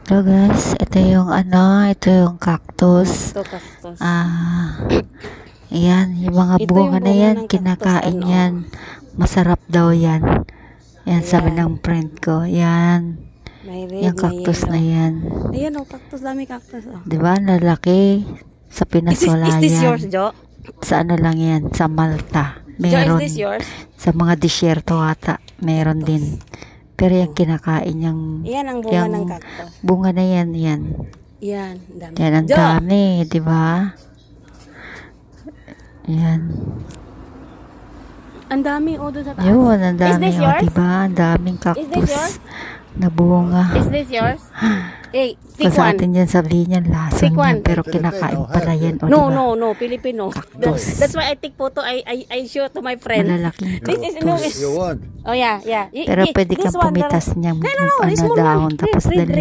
Hello guys, ito yung cactus. Ito, cactus. Ayan, yung mga Ito bunga yung na bunga yan, ng cactus, kinakain ano? yan. Masarap daw yan. Yan, sabi Ayan. ng friend ko. Yan, May red, yung cactus na may yellow. yan. Ayan o, cactus. Dami cactus. Oh. Diba, lalaki. Sa Pinas wala Is this yan. yours, Jo? Sa ano lang yan, sa Malta. Jo, Meron. is this yours? Sa mga disyerto ata, meron din. Pero yung kinakain yung Yan ang bunga yung ng cactus. bunga na yan. Yan, dami. Yan, ang Jo! dami, di ba? Yan. Ang dami o doon sa taas. Yun, ang dami. Is this O, yours? di ba? Ang daming Is this cactus yours? na bunga. Is this yours? Hey, pick Sa one. atin yan, sabihin yan, lason Pick one. yan. Pero kinakain pala yan. O, No, diba? no, Filipino. Cactus. That's why I take photo. I show to my friend. Malalaking This is no. cactus. You want? Oh yeah. Pero pwede This kang one, pumitas niyang no, this ano, one, dahon. one. Tapos Red, red, dali